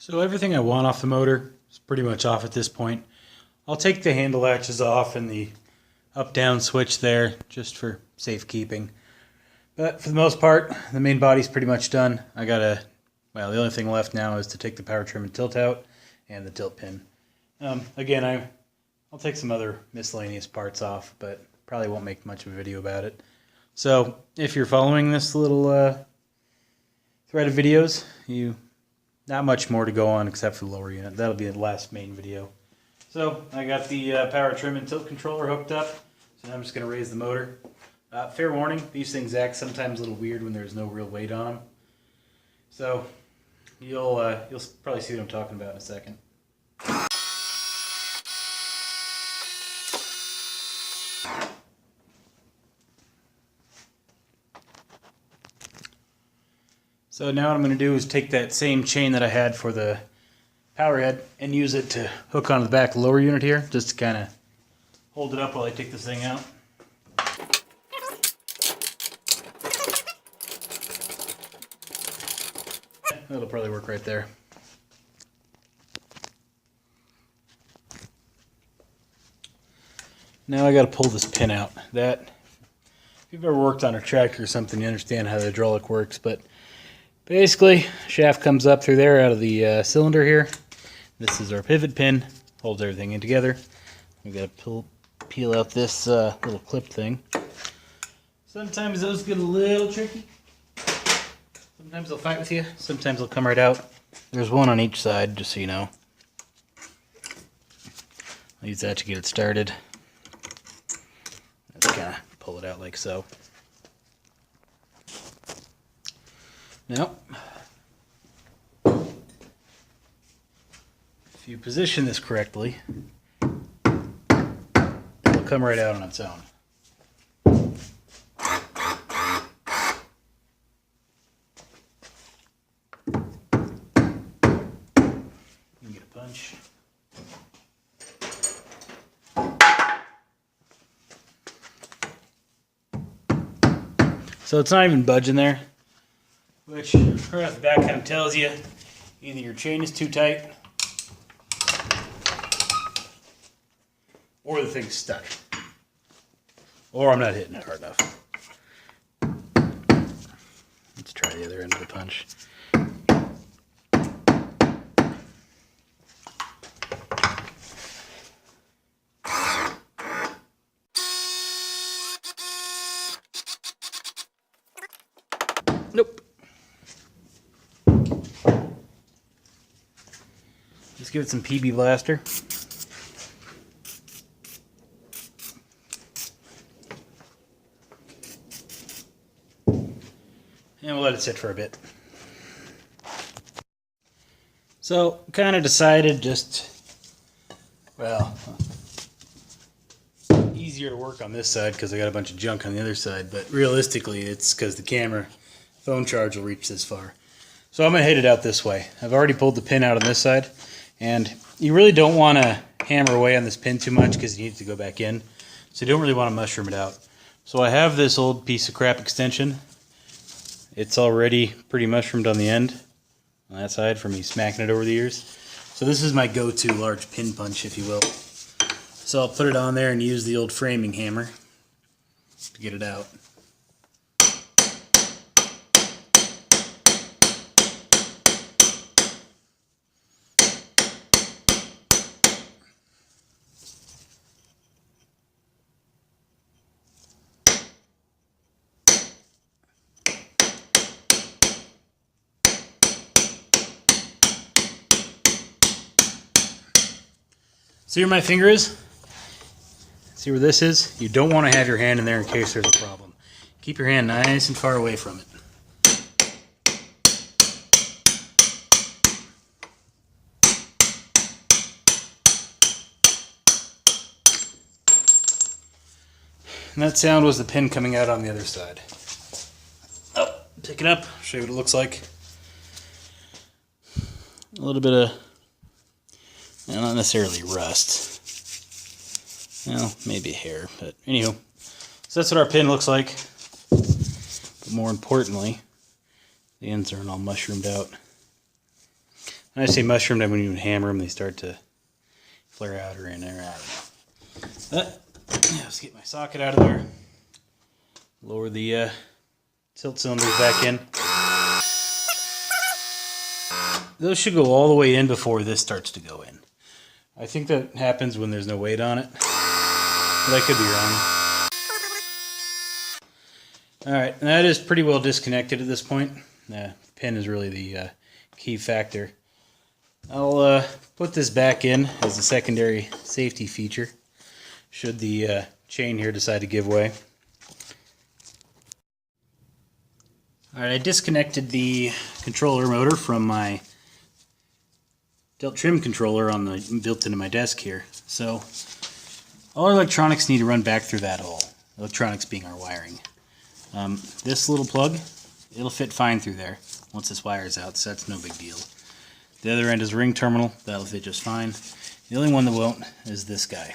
So everything I want off the motor is pretty much off at this point. I'll take the handle latches off and the up-down switch there just for safekeeping. But for the most part, the main body's pretty much done. The only thing left now is to take the power trim and tilt out and the tilt pin. Again, I'll take some other miscellaneous parts off, but probably won't make much of a video about it. So if you're following this little thread of videos, not much more to go on except for the lower unit. That'll be the last main video. So I got the power trim and tilt controller hooked up. So now I'm just going to raise the motor. Fair warning, these things act sometimes a little weird when there's no real weight on them. So you'll probably see what I'm talking about in a second. So now what I'm going to do is take that same chain that I had for the power head and use it to hook onto the back lower unit here, just to kind of hold it up while I take this thing out. That'll probably work right there. Now I got to pull this pin out. If you've ever worked on a tractor or something, you understand how the hydraulic works, but basically, shaft comes up through there out of the cylinder here. This is our pivot pin, holds everything in together. We've got to peel out this little clip thing. Sometimes those get a little tricky. Sometimes they'll fight with you, sometimes they'll come right out. There's one on each side, just so you know. I'll use that to get it started. Just kind of pull it out like so. Now, if you position this correctly, it'll come right out on its own. You can get a punch. So it's not even budging there. Which, right off the bat, kind of tells you either your chain is too tight or the thing's stuck. Or I'm not hitting it hard enough. Let's try the other end of the punch. Nope. Just give it some PB Blaster. And we'll let it sit for a bit. So, kind of decided easier to work on this side because I got a bunch of junk on the other side, but realistically it's because the phone charge will reach this far. So I'm going to hit it out this way. I've already pulled the pin out on this side, and you really don't want to hammer away on this pin too much because you need it to go back in. So you don't really want to mushroom it out. So I have this old piece of crap extension. It's already pretty mushroomed on the end, on that side, from me smacking it over the years. So this is my go-to large pin punch, if you will. So I'll put it on there and use the old framing hammer to get it out. See where my finger is? See where this is? You don't want to have your hand in there in case there's a problem. Keep your hand nice and far away from it. And that sound was the pin coming out on the other side. Oh, pick it up, show you what it looks like. A little bit of, not necessarily rust. Well, maybe a hair, but anywho. So that's what our pin looks like. But more importantly, the ends aren't all mushroomed out. When I say mushroomed, I mean when you hammer them, they start to flare out or in there. Let's get my socket out of there. Lower the tilt cylinders back in. Those should go all the way in before this starts to go in. I think that happens when there's no weight on it, but I could be wrong. Alright, that is pretty well disconnected at this point. The pin is really the key factor. I'll put this back in as a secondary safety feature should the chain here decide to give way. Alright, I disconnected the controller motor from my delt trim controller on the built into my desk here. So all our electronics need to run back through that hole. Electronics being our wiring. This little plug, it'll fit fine through there once this wire is out, so that's no big deal. The other end is a ring terminal, that'll fit just fine. The only one that won't is this guy.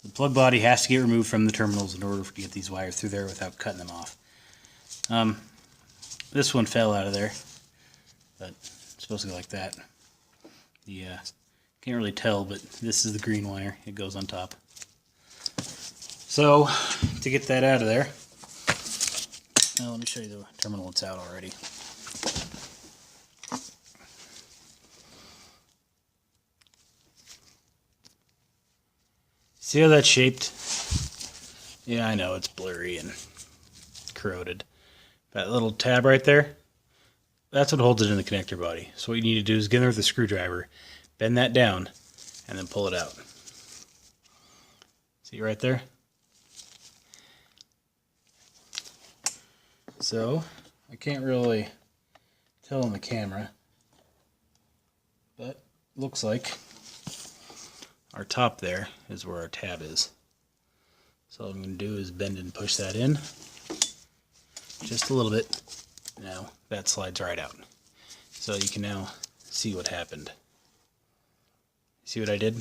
The plug body has to get removed from the terminals in order to get these wires through there without cutting them off. This one fell out of there, but it's supposed to go like that. Can't really tell, but this is the green wire. It goes on top. So, to get that out of there, let me show you the terminal that's out already. See how that's shaped? Yeah, I know, it's blurry and corroded. That little tab right there, that's what holds it in the connector body. So what you need to do is get in there with a screwdriver, bend that down, and then pull it out. See right there? So, I can't really tell on the camera, but looks like our top there is where our tab is. So all I'm going to do is bend and push that in just a little bit. Now that slides right out. So you can now see what happened. See what I did?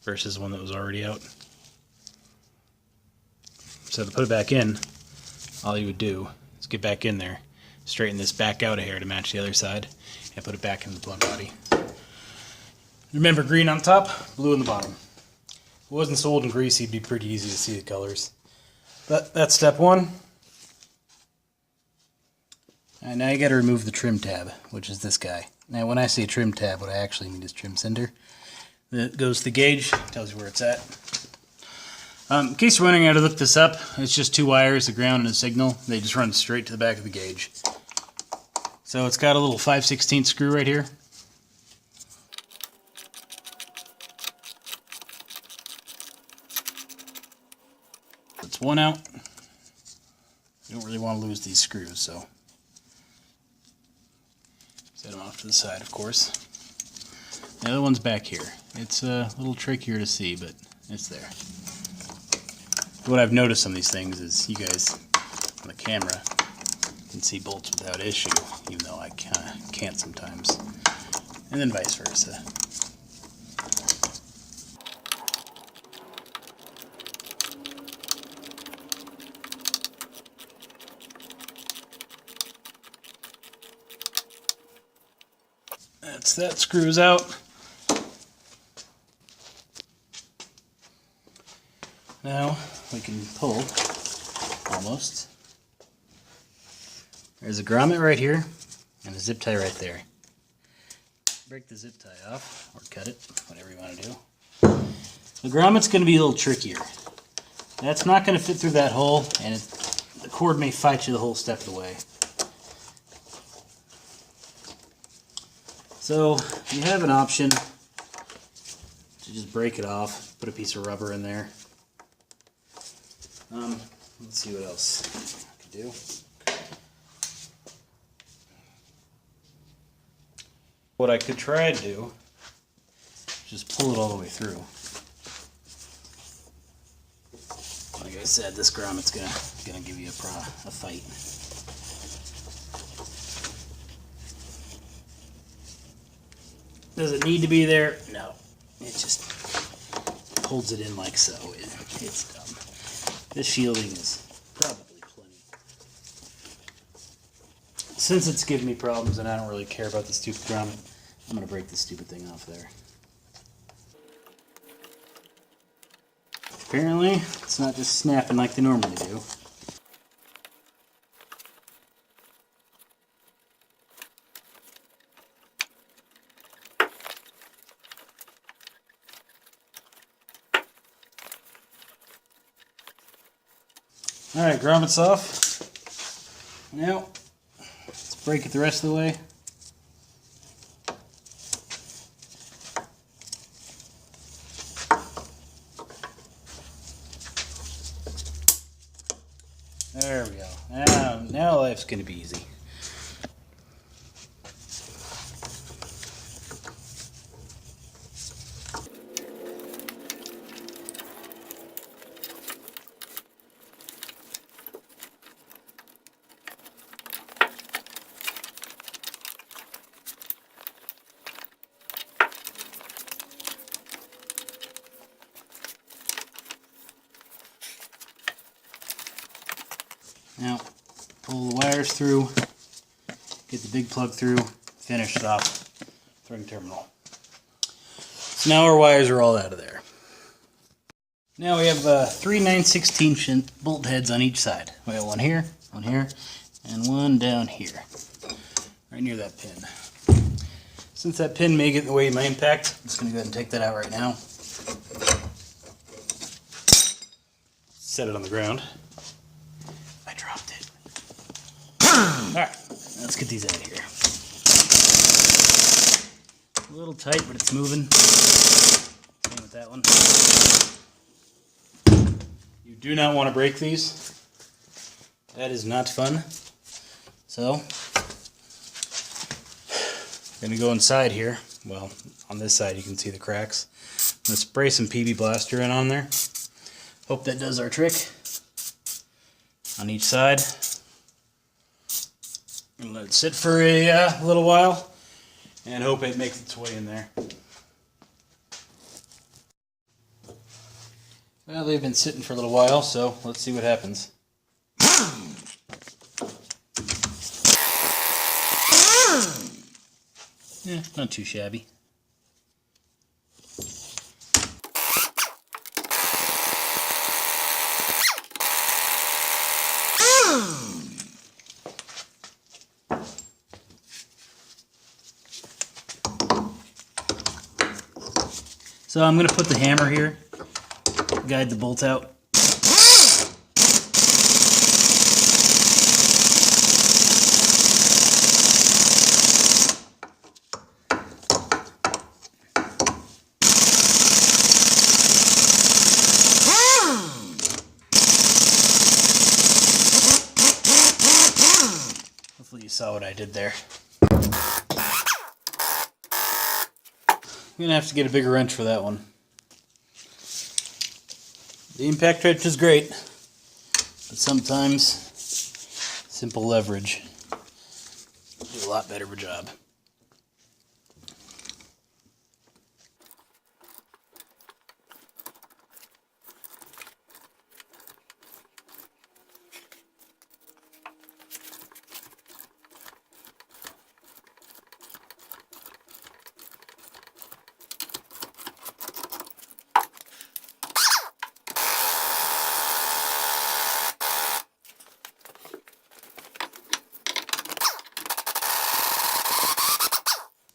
Versus one that was already out. So to put it back in, all you would do is get back in there, straighten this back out a hair to match the other side, and put it back in the plug body. Remember, green on top, blue on the bottom. If it wasn't so old and greasy, it'd be pretty easy to see the colors. But that's step one. And now you got to remove the trim tab, which is this guy. Now when I say trim tab, what I actually mean is trim cinder. That goes to the gauge, tells you where it's at. In case you're wondering how to look this up, it's just two wires, a ground and a signal. They just run straight to the back of the gauge. So it's got a little 5/16 screw right here. It's one out. You don't really want to lose these screws, so set them off to the side, of course. The other one's back here. It's a little trickier to see, but it's there. What I've noticed on these things is you guys on the camera can see bolts without issue, even though I can't sometimes, and then vice versa. That screws out. Now we can pull almost. There's a grommet right here and a zip tie right there. Break the zip tie off or cut it, whatever you want to do. The grommet's going to be a little trickier. That's not going to fit through that hole, and the cord may fight you the whole step of the way. So you have an option to just break it off, put a piece of rubber in there. Let's see what else I can do. What I could try to do is just pull it all the way through. Like I said, this grommet's gonna give you a fight. Does it need to be there? No. It just holds it in like so. It's dumb. This shielding is probably plenty. since it's giving me problems and I don't really care about the stupid grommet, I'm going to break this stupid thing off there. Apparently, it's not just snapping like they normally do. Alright, grommet's off. Now, let's break it the rest of the way. There we go. Now life's going to be easy. Now, pull the wires through, get the big plug through, finish it off, throwing terminal. So now our wires are all out of there. Now we have 3 9/16 bolt heads on each side. We have one here, and one down here, right near that pin. Since that pin may get in the way of my impact, I'm just going to go ahead and take that out right now. Set it on the ground. Alright, let's get these out of here. A little tight, but it's moving. Same with that one. You do not want to break these. That is not fun. So, I'm going to go inside here. Well, on this side you can see the cracks. I'm going to spray some PB Blaster in on there. Hope that does our trick. On each side. And let it sit for a little while and hope it makes its way in there. Well, they've been sitting for a little while, so let's see what happens. Yeah, not too shabby. So I'm going to put the hammer here, guide the bolt out. Hopefully you saw what I did there. I'm going to have to get a bigger wrench for that one. The impact wrench is great, but sometimes simple leverage do a lot better of a job.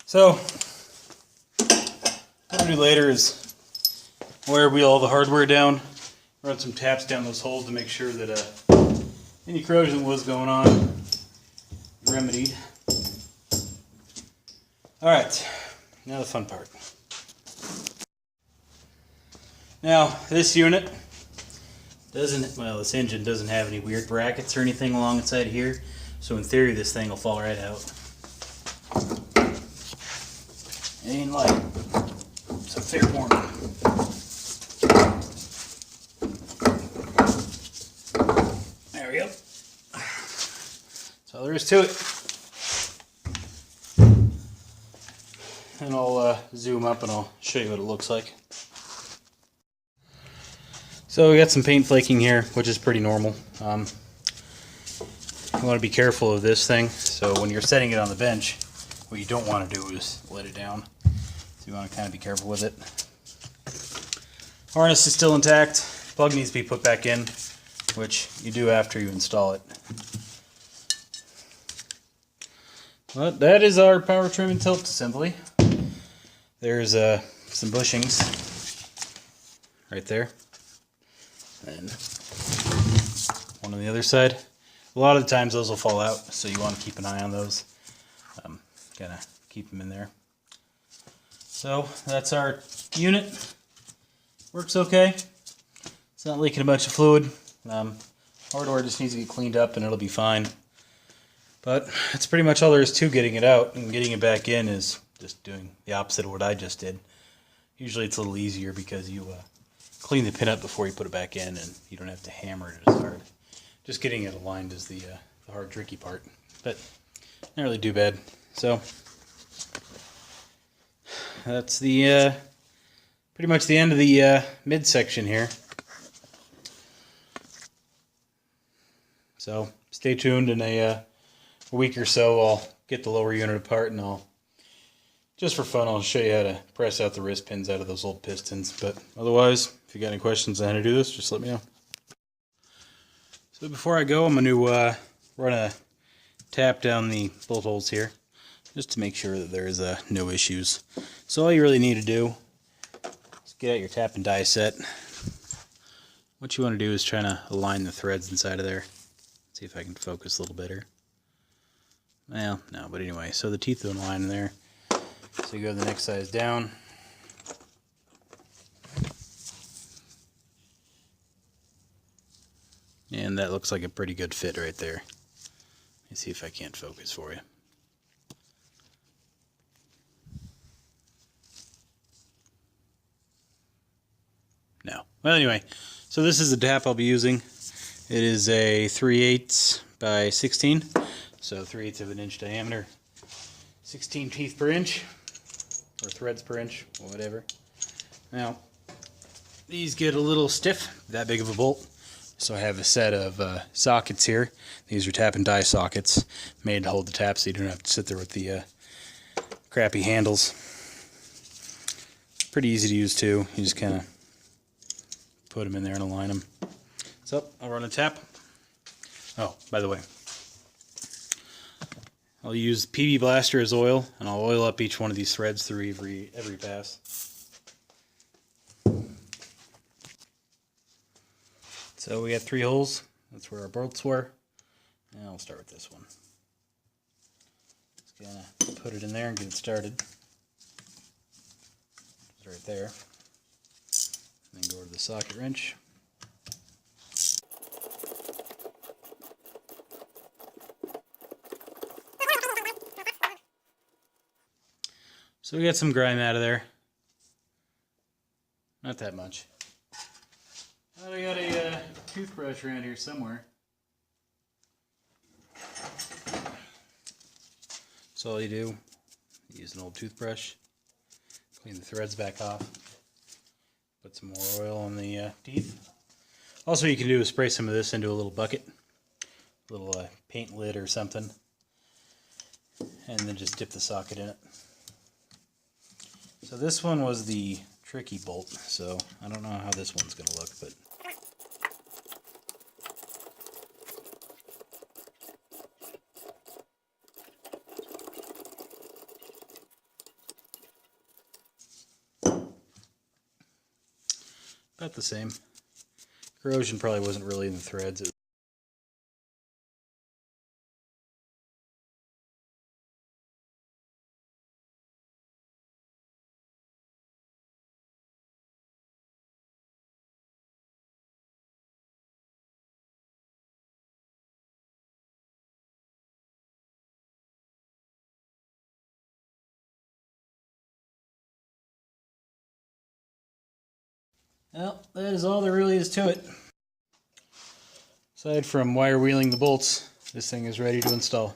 So, what I'll do later is wire wheel all the hardware down, run some taps down those holes to make sure that any corrosion that was going on remedied. Alright, now the fun part. Now, this unit doesn't, well, this engine doesn't have any weird brackets or anything along the side here, so in theory this thing will fall right out. It ain't light. It's a fair warning. There we go. That's all there is to it. And I'll zoom up and I'll show you what it looks like. So we got some paint flaking here, which is pretty normal. you want to be careful of this thing. So when you're setting it on the bench, what you don't want to do is let it down. So you want to kind of be careful with it. Harness is still intact. Plug needs to be put back in, which you do after you install it. But that is our power trim and tilt assembly. There's some bushings right there, and one on the other side. A lot of the times those will fall out, so you want to keep an eye on those. Kind of keep them in there. So that's our unit. Works okay. It's not leaking a bunch of fluid. Hardware just needs to get cleaned up and it'll be fine. But that's pretty much all there is to getting it out, and getting it back in is just doing the opposite of what I just did. Usually it's a little easier because you clean the pin up before you put it back in, and you don't have to hammer it as hard. Just getting it aligned is the hard, tricky part, but not really too bad. So that's the pretty much the end of the midsection here. So stay tuned. In a week or so, I'll get the lower unit apart, and just for fun, I'll show you how to press out the wrist pins out of those old pistons. But otherwise, if you got any questions on how to do this, just let me know. So before I go, I'm going to run a tap down the bolt holes here, just to make sure that there's no issues. So all you really need to do is get out your tap and die set. What you want to do is try to align the threads inside of there. See if I can focus a little better. Well, no, but anyway, so the teeth don't align in there. So you go to the next size down. And that looks like a pretty good fit right there. Let me see if I can't focus for you. No. Well, anyway, so this is the tap I'll be using. It is a 3/8 by 16, so 3/8 of an inch diameter, 16 teeth per inch, or threads per inch, or whatever. Now, these get a little stiff, that big of a bolt, so I have a set of sockets here. These are tap and die sockets, made to hold the tap so you don't have to sit there with the crappy handles. Pretty easy to use too, you just kind of put them in there and align them. So I'll run a tap. Oh, by the way, I'll use PB Blaster as oil, and I'll oil up each one of these threads through every pass. So we got 3 holes. That's where our bolts were. And I'll start with this one. Just gonna put it in there and get it started. It's right there. And then go to the socket wrench. So we got some grime out of there. Not that much. I got a toothbrush around here somewhere. So all you do, use an old toothbrush, clean the threads back off, put some more oil on the teeth. Also, you can do is spray some of this into a little bucket, a little paint lid or something, and then just dip the socket in it. So this one was the tricky bolt, so I don't know how this one's going to look, but about the same. Corrosion probably wasn't really in the threads. Well, that is all there really is to it. Aside from wire wheeling the bolts, this thing is ready to install.